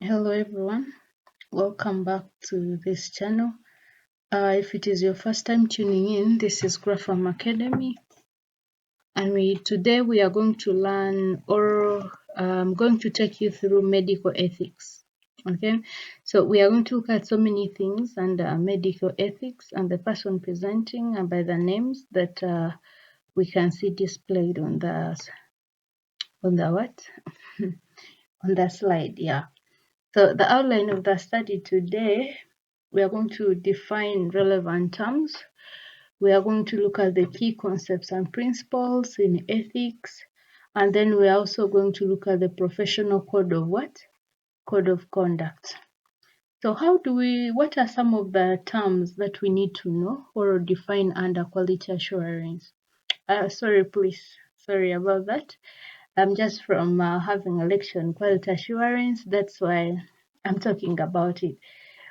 Hello everyone, welcome back to this channel. If it is your first time tuning in, this is Grapham Academy, and today we are going to learn, or I'm going to take you through medical ethics. Okay, so we are going to look at so many things under medical ethics and the person presenting and by the names that we can see displayed on the what on the slide. Yeah. So the outline of the study today, we are going to define relevant terms. We are going to look at the key concepts and principles in ethics. And then we are also going to look at the professional code of what? Code of conduct. So what are some of the terms that we need to know or define under quality assurance? Sorry about that. I'm just from having a lecture on quality assurance. That's why I'm talking about it.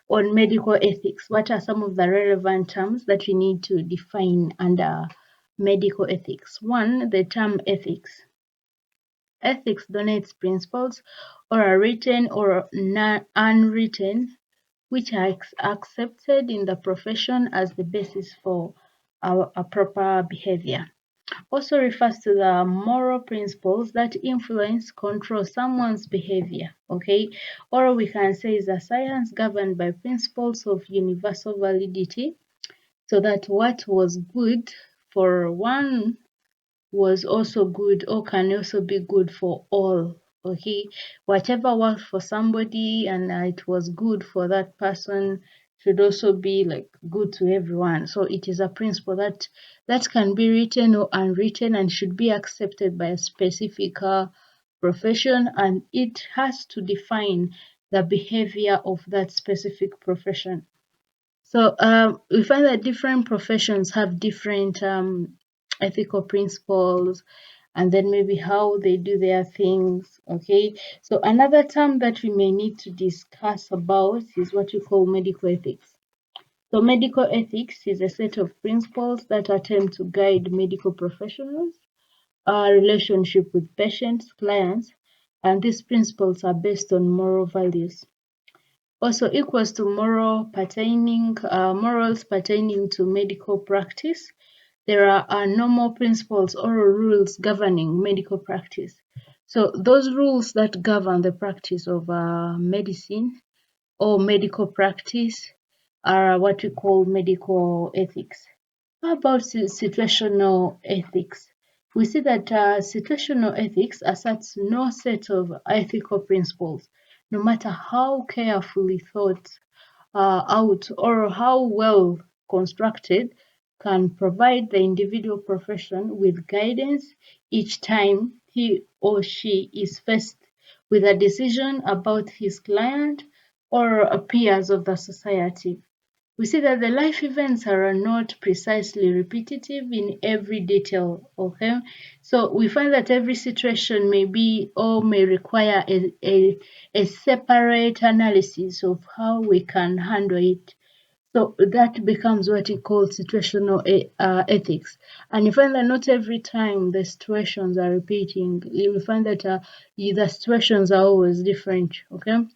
On medical ethics, what are some of the relevant terms that we need to define under medical ethics? One, the term ethics. Ethics denotes principles or are written or unwritten which are accepted in the profession as the basis for a proper behavior. Also refers to the moral principles that influence, control someone's behavior, okay? Or we can say is a science governed by principles of universal validity, so that what was good for one was also good or can also be good for all. Okay, whatever worked for somebody and it was good for that person should also be like good to everyone. So it is a principle that can be written or unwritten and should be accepted by a specific profession, and it has to define the behavior of that specific profession. So we find that different professions have different ethical principles and then maybe how they do their things. Okay, so another term that we may need to discuss about is what we call medical ethics. So medical ethics is a set of principles that attempt to guide medical professionals, our relationship with patients, clients, and these principles are based on moral values. Also equals to morals pertaining to medical practice. There are normal principles or rules governing medical practice. So those rules that govern the practice of medicine or medical practice are what we call medical ethics. How about situational ethics? We see that situational ethics asserts no set of ethical principles, no matter how carefully thought out or how well constructed, can provide the individual profession with guidance each time he or she is faced with a decision about his client or peers of the society. We see that the life events are not precisely repetitive in every detail, okay? So we find that every situation may be or may require a separate analysis of how we can handle it. So that becomes what we call situational ethics. And you find that not every time the situations are repeating. You find that the situations are always different, okay?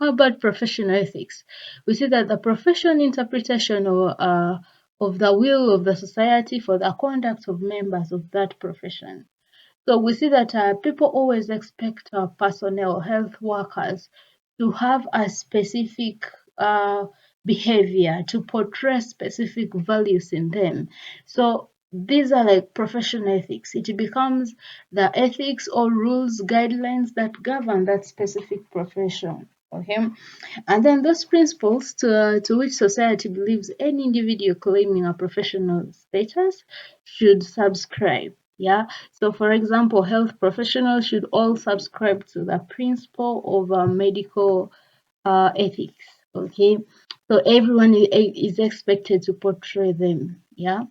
How about professional ethics? We see that the profession interpretation of the will of the society for the conduct of members of that profession. So we see that people always expect personnel, health workers, to have a specific behavior, to portray specific values in them. So these are like professional ethics. It becomes the ethics or rules, guidelines that govern that specific profession. Okay, and then those principles to which society believes any individual claiming a professional status should subscribe. Yeah, so for example, health professionals should all subscribe to the principle of medical ethics. Okay, so everyone is expected to portray them. Yeah.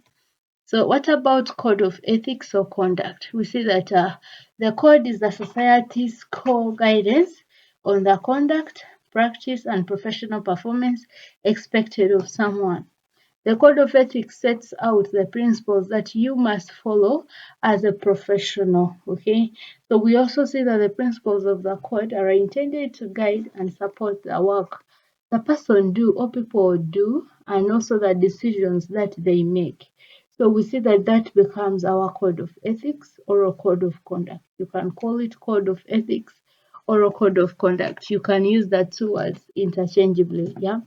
So what about code of ethics or conduct? We see that the code is the society's core guidance on the conduct, practice, and professional performance expected of someone. The code of ethics sets out the principles that you must follow as a professional. Okay, so we also see that the principles of the code are intended to guide and support the work the person do or people do, and also the decisions that they make. So we see that that becomes our code of ethics or a code of conduct. You can call it code of ethics or a code of conduct. You can use the two words interchangeably. Yeah.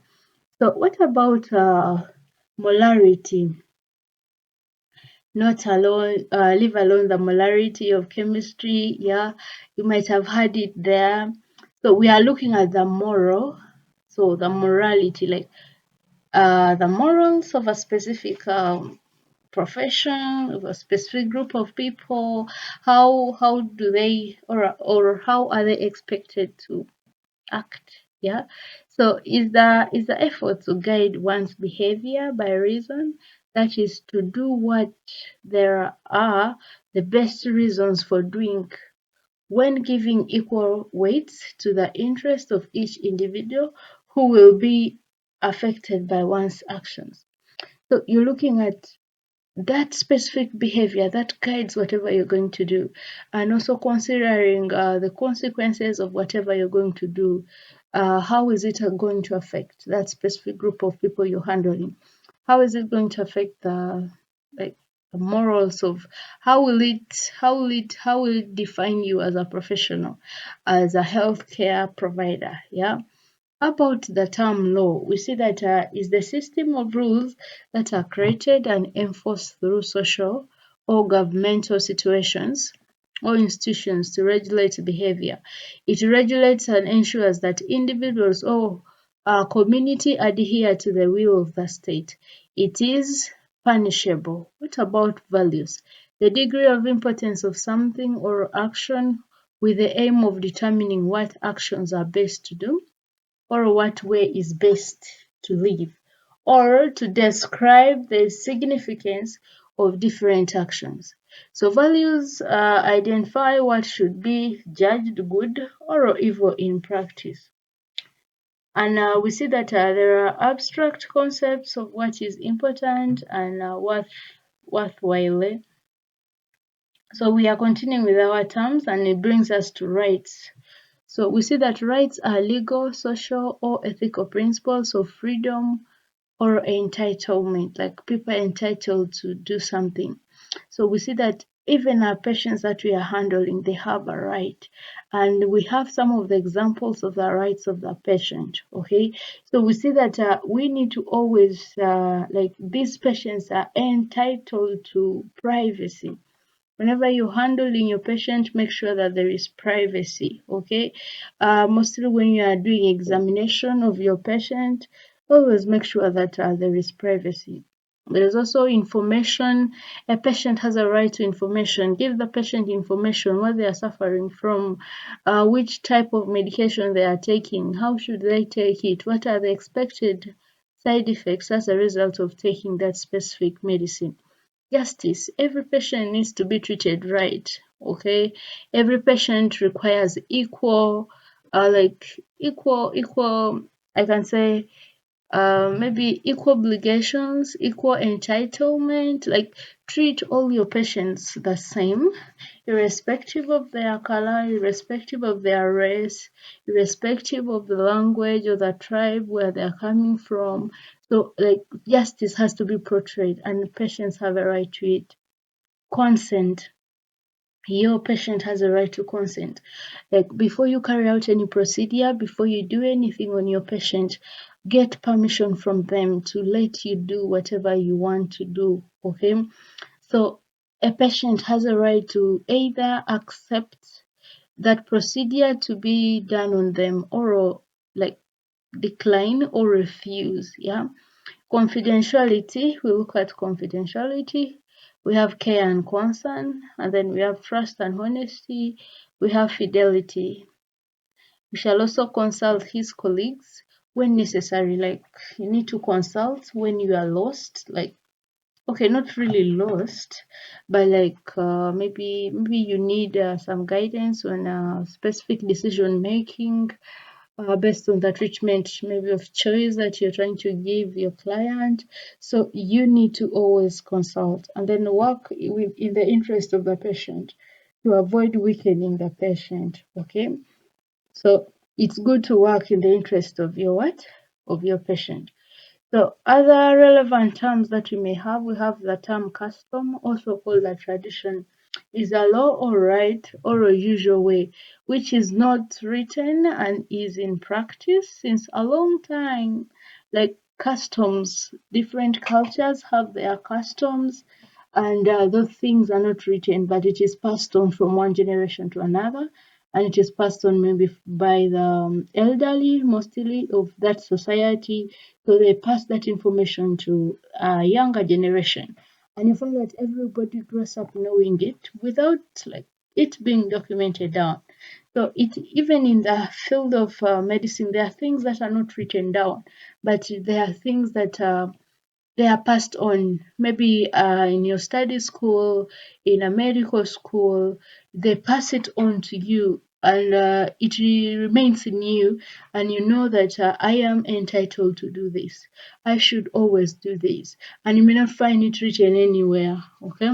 So what about molarity? Not alone, leave alone the molarity of chemistry. Yeah, you might have heard it there. So we are looking at the moral, so the morality, like the morals of a specific profession, of a specific group of people. How do they, or how are they expected to act? Yeah, so is the effort to guide one's behavior by reason, that is to do what there are the best reasons for doing, when giving equal weight to the interest of each individual who will be affected by one's actions. So you're looking at that specific behavior that guides whatever you're going to do, and also considering the consequences of whatever you're going to do. How is it going to affect that specific group of people you're handling? How is it going to affect the, like, the morals of, how will it define you as a professional, as a healthcare provider? Yeah. About the term law, we see that is the system of rules that are created and enforced through social or governmental situations or institutions to regulate behavior. It regulates and ensures that individuals or a community adhere to the will of the state. It is punishable. What about values? The degree of importance of something or action with the aim of determining what actions are best to do, or what way is best to live, or to describe the significance of different actions. So values identify what should be judged good or evil in practice. And we see that there are abstract concepts of what is important and worthwhile. So we are continuing with our terms, and it brings us to rights. So we see that rights are legal, social, or ethical principles of freedom or entitlement, like people are entitled to do something. So we see that even our patients that we are handling, they have a right. And we have some of the examples of the rights of the patient, okay? So we see that we need to always, like, these patients are entitled to privacy. Whenever you're handling your patient, make sure that there is privacy, okay? Mostly when you are doing examination of your patient, always make sure that there is privacy. There is also information. A patient has a right to information. Give the patient information, what they are suffering from, which type of medication they are taking, how should they take it, what are the expected side effects as a result of taking that specific medicine. Justice. Every patient needs to be treated right, okay? Every patient requires equal, I can say, maybe equal obligations, equal entitlement. Like, treat all your patients the same, irrespective of their color, irrespective of their race, irrespective of the language or the tribe where they're coming from. So, like, justice has to be portrayed, and patients have a right to it. Consent. Your patient has a right to consent. Like, before you carry out any procedure, before you do anything on your patient, get permission from them to let you do whatever you want to do, okay? So a patient has a right to either accept that procedure to be done on them, or like decline or refuse. Yeah. Confidentiality, we look at confidentiality. We have care and concern, and then we have trust and honesty. We have fidelity. We shall also consult his colleagues when necessary. Like, you need to consult when you are lost. Like, okay, not really lost, but like maybe you need some guidance on specific decision making. based on the treatment maybe of choice that you're trying to give your client. So you need to always consult and then work in the interest of the patient to avoid weakening the patient. Okay, so it's good to work in the interest of your what? Of your patient. So other relevant terms that we have the term custom, also called a tradition, is a law or right or a usual way, which is not written and is in practice since a long time. Like customs, different cultures have their customs, and those things are not written, but it is passed on from one generation to another, and it is passed on maybe by the elderly, mostly of that society. So they pass that information to a younger generation, and you find that everybody grows up knowing it without like it being documented down. So it even in the field of medicine, there are things that are not written down, but there are things that they are passed on. Maybe in your study school, in a medical school, they pass it on to you, and it remains in you, and you know that I am entitled to do this. I should always do this, and you may not find it written anywhere. Okay,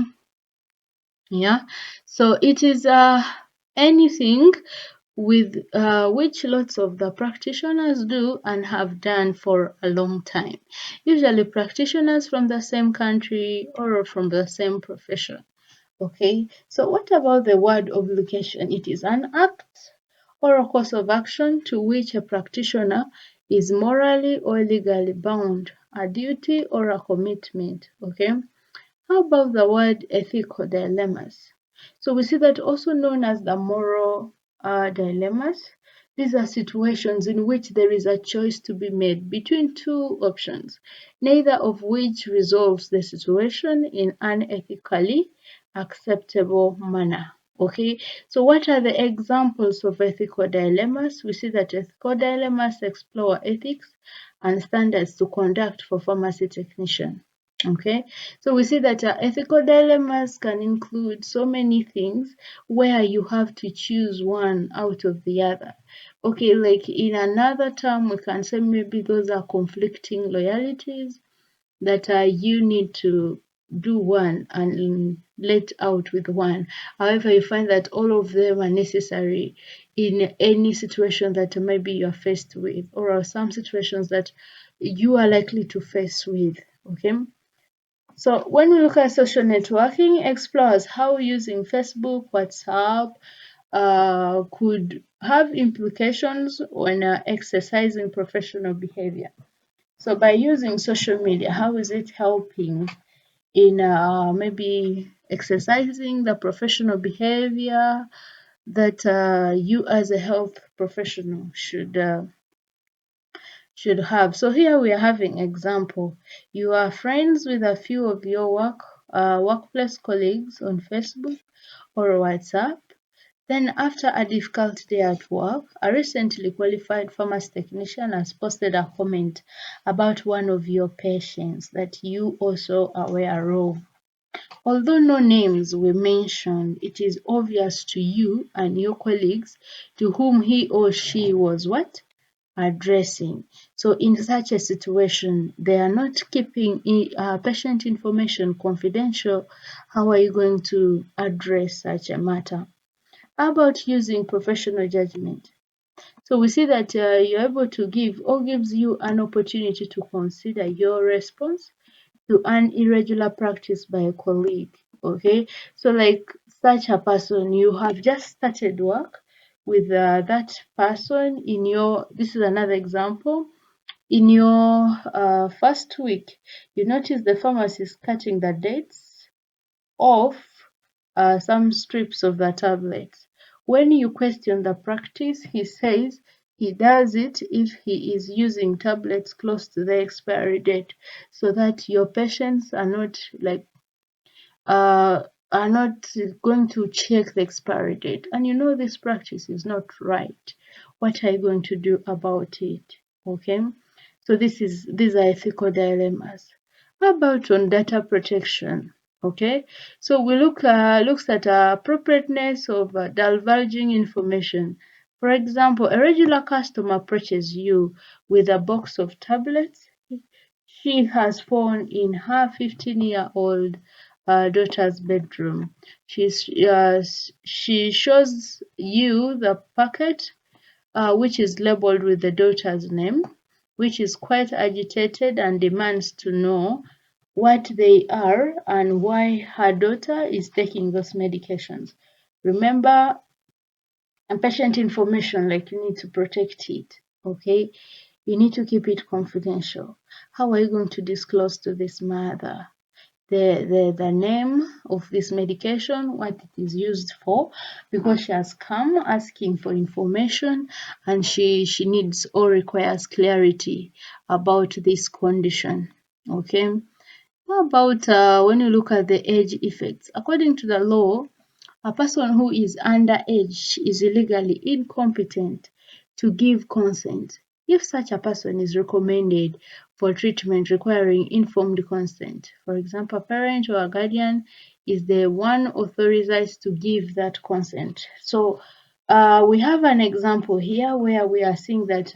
yeah. So it is anything with which lots of the practitioners do and have done for a long time. Usually practitioners from the same country or from the same profession. Okay, so what about the word obligation? It is an act or a course of action to which a practitioner is morally or legally bound, a duty or a commitment. Okay, how about the word ethical dilemmas? So we see that also known as the moral dilemmas. These are situations in which there is a choice to be made between two options, neither of which resolves the situation in an ethically acceptable manner. Okay, so what are the examples of ethical dilemmas? We see that ethical dilemmas explore ethics and standards to conduct for pharmacy technician. Okay, so we see that ethical dilemmas can include so many things where you have to choose one out of the other. Okay, like in another term, we can say maybe those are conflicting loyalties that you need to do one and let out with one. However, you find that all of them are necessary in any situation that maybe you are faced with, or some situations that you are likely to face with. Okay. So when we look at social networking, explores how using Facebook, WhatsApp could have implications when exercising professional behavior. So by using social media, how is it helping in maybe exercising the professional behavior that you as a health professional should have. So here we are having example. You are friends with a few of your workplace colleagues on Facebook or WhatsApp. Then after a difficult day at work, a recently qualified pharmacy technician has posted a comment about one of your patients that you also are aware of. Although no names were mentioned, it is obvious to you and your colleagues to whom he or she was what? Addressing. So in such a situation, they are not keeping patient information confidential. How are you going to address such a matter? How about using professional judgment? So we see that you're able to give or gives you an opportunity to consider your response to an irregular practice by a colleague. Okay, so like such a person, you have just started work with that person in your, this is another example, in your first week, you notice the pharmacist cutting the dates off some strips of the tablets. When you question the practice, he says he does it if he is using tablets close to the expiry date, so that your patients are not like uh, are not going to check the expiry date. And you know this practice is not right. What are you going to do about it? Okay. So these are ethical dilemmas. How about on data protection? Okay, so we looks at appropriateness of divulging information For example, a regular customer approaches you with a box of tablets she has found in her 15-year-old daughter's bedroom. She shows you the packet, which is labeled with the daughter's name, which is quite agitated and demands to know what they are and why her daughter is taking those medications. Remember, and patient information, like you need to protect it, okay? You need to keep it confidential. How are you going to disclose to this mother the name of this medication, what it is used for, because she has come asking for information and she needs or requires clarity about this condition, okay? How about when you look at the age effects? According to the law, a person who is underage is legally incompetent to give consent if such a person is recommended for treatment requiring informed consent. For example, a parent or a guardian is the one authorized to give that consent. So we have an example here where we are seeing that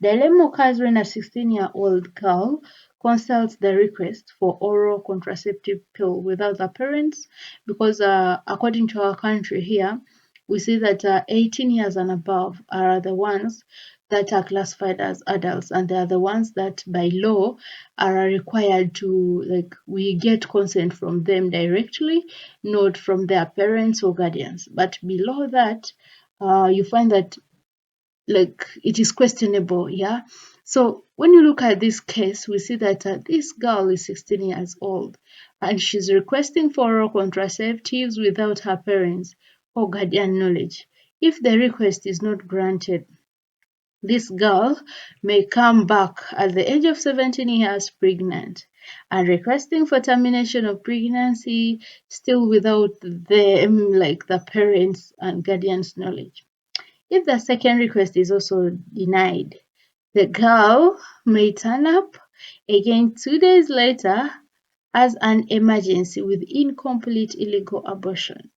dilemma occurs when a 16-year-old girl consults the request for oral contraceptive pill without the parents, because according to our country here, we see that 18 years and above are the ones that are classified as adults, and they are the ones that by law are required to, like, we get consent from them directly, not from their parents or guardians. But below that, you find that, like, it is questionable, yeah. So when you look at this case, we see that this girl is 16 years old and she's requesting for oral contraceptives without her parents or guardian knowledge. If the request is not granted, this girl may come back at the age of 17 years pregnant and requesting for termination of pregnancy still without the parents and guardians knowledge. If the second request is also denied, the girl may turn up again 2 days later as an emergency with incomplete illegal abortion.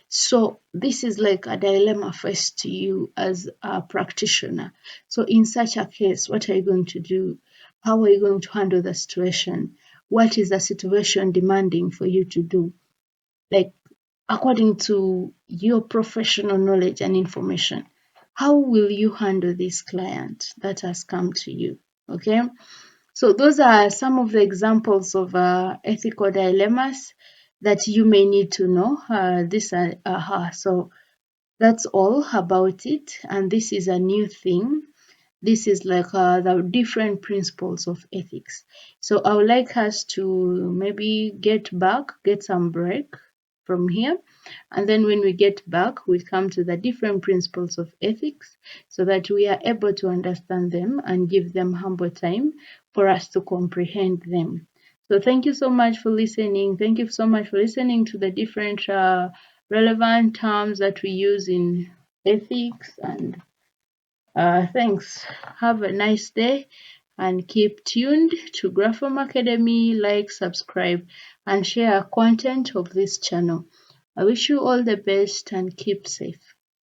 So this is like a dilemma faced to you as a practitioner. So in such a case, what are you going to do? How are you going to handle the situation? What is the situation demanding for you to do? Like, according to your professional knowledge and information, how will you handle this client that has come to you? Okay, so those are some of the examples of ethical dilemmas that you may need to know. So that's all about it, and this is a new thing. This is like the different principles of ethics. So I would like us to maybe get some break from here. And then when we get back, we come to the different principles of ethics so that we are able to understand them and give them humble time for us to comprehend them. So thank you so much for listening. Thank you so much for listening to the different relevant terms that we use in ethics, and thanks. Have a nice day and keep tuned to Graphom Academy. Like, subscribe, and share content of this channel. I wish you all the best and keep safe.